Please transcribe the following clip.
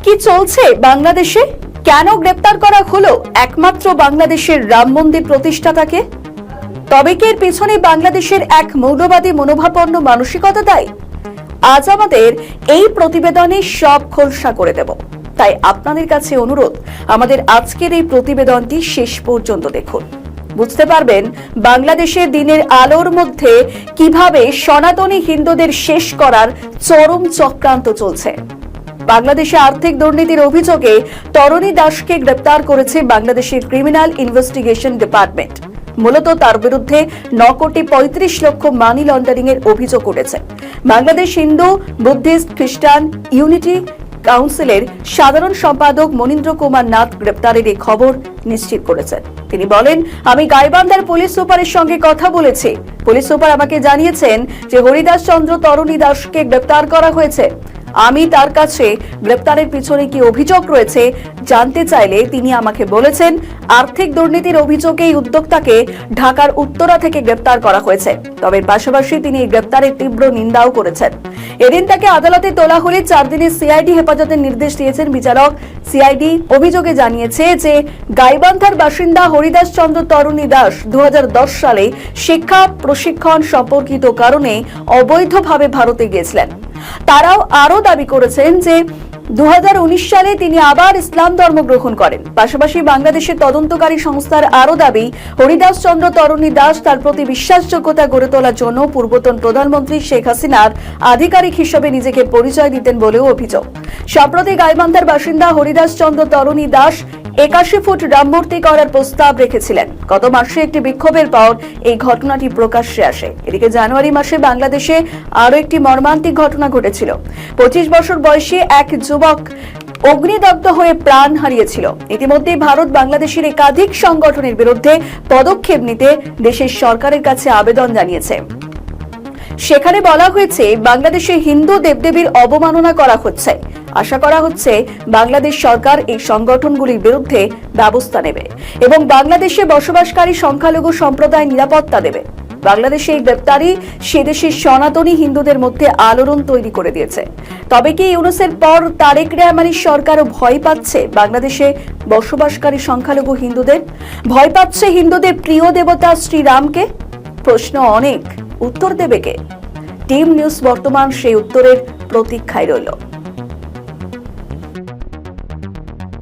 কি চলছে বাংলাদেশে? কেন গ্রেপ্তার করা হলো একমাত্র বাংলাদেশের রাম মন্দির প্রতিষ্ঠাতাকে? তবে কি এর পিছনে বাংলাদেশের এক মৌলবাদী মনোভাবাপন্ন মানসিকতা দায়ী? আজ আমাদের এই প্রতিবেদনে সব খোলসা করে দেব। তাই আপনাদের কাছে অনুরোধ, আমাদের আজকের এই প্রতিবেদনটি শেষ পর্যন্ত দেখুন। বুঝতে পারবেন বাংলাদেশের দিনের আলোর মধ্যে কিভাবে সনাতনী হিন্দুদের শেষ করার চরম চক্রান্ত চলছে। বাংলাদেশে আর্থিক দুর্নীতির অভিযোগে তরুণী দাসকে গ্রেপ্তার করেছে বাংলাদেশের ক্রিমিনাল ইনভেস্টিগেশন ডিপার্টমেন্ট। মূলত তার বিরুদ্ধে 9 কোটি 35 লক্ষ মানি লন্ডারিং এর অভিযোগ উঠেছে। বাংলাদেশ হিন্দু বুদ্ধিস্ট খ্রিস্টান ইউনিটি কাউন্সিলের সাধারণ সম্পাদক মনীন্দ্র কুমার নাথ গ্রেপ্তারের এই খবর নিশ্চিত করেছেন। তিনি বলেন, আমি গাইবান্ধার পুলিশ সুপারের সঙ্গে কথা বলেছি। পুলিশ সুপার আমাকে জানিয়েছেন যে হরিদাস চন্দ্র তরুণী দাসকে গ্রেপ্তার করা হয়েছে। আমি তার কাছে গ্রেপ্তারের পিছনে কি অভিযোগ রয়েছে জানতে চাইলে তিনি আমাকে বলেছেন, আর্থিক দুর্নীতির অভিযোগে এই উদ্যোক্তাকে ঢাকার উত্তরা থেকে গ্রেপ্তার করা হয়েছে। তবে পাশাপাশি তিনি এই গ্রেপ্তারের তীব্র নিন্দাও করেছেন। এদিন তাকে আদালতে তোলা হলে 4 দিনের সিআইডি হেফাজতের নির্দেশ দিয়েছেন বিচারক। সিআইডি অভিযোগে জানিয়েছে যে গাইবান্ধার বাসিন্দা হরিদাস চন্দ্র তরুণী দাস 2010 সালে শিক্ষা প্রশিক্ষণ সম্পর্কিত কারণে অবৈধভাবে ভারতে গিয়েছিলেন। তারাও আরো দাবি করেছেন যে 2019 সালে তিনি আবার ইসলাম ধর্ম গ্রহণ করেন। পাশাপাশি বাংলাদেশের তদন্তকারী সংস্থার আরো দাবি, হরিদাস চন্দ্র তরুণী দাস তার প্রতি বিশ্বাসযোগ্যতা গড়ে তোলার জন্য পূর্বতন প্রধানমন্ত্রী শেখ হাসিনার আধিকারিক হিসেবে নিজেকে পরিচয় দিতেন বলেও অভিযোগ। সম্প্রতি গাইবান্ধার বাসিন্দা হরিদাস চন্দ্র তরুণী দাস 81 ফুট রামমূর্তি করার প্রস্তাব রেখেছিলেন। গত মাসে একটি বিক্ষোভের পর এই ঘটনাটি প্রকাশ্যে আসে। এদিকে জানুয়ারি মাসে বাংলাদেশে আরো একটি মর্মান্তিক ঘটনা ঘটেছিল। 25 বছর বয়সী এক যুবক অগ্নিদগ্ধ হয়ে প্রাণ হারিয়েছিল। ইতিমধ্যে ভারত বাংলাদেশের একাধিক সংগঠনের বিরুদ্ধে পদক্ষেপ নিতে দেশের সরকারের কাছে আবেদন জানিয়েছে। সেখানে বলা হয়েছে, বাংলাদেশে হিন্দু দেবদেবীর অবমাননা করা হচ্ছে। আশা করা হচ্ছে বাংলাদেশ সরকার এই সংগঠনগুলির বিরুদ্ধে ব্যবস্থা নেবে এবং বাংলাদেশে বসবাসকারী সংখ্যালঘু সম্প্রদায় নিরাপত্তা দেবে। বাংলাদেশে এই গ্রেপ্তারি সে দেশের সনাতনী হিন্দুদের মধ্যে আলোড়ন তৈরি করে দিয়েছে। তবে কি ইউনূসের পর তারেক রহমানের সরকারও ভয় পাচ্ছে বাংলাদেশে বসবাসকারী সংখ্যালঘু হিন্দুদের? ভয় পাচ্ছে হিন্দুদের প্রিয় দেবতা শ্রীরামকে? প্রশ্ন অনেক, উত্তর দেবে কে? টিম নিউজ বর্তমান সেই উত্তরের প্রতীক্ষায় রইল।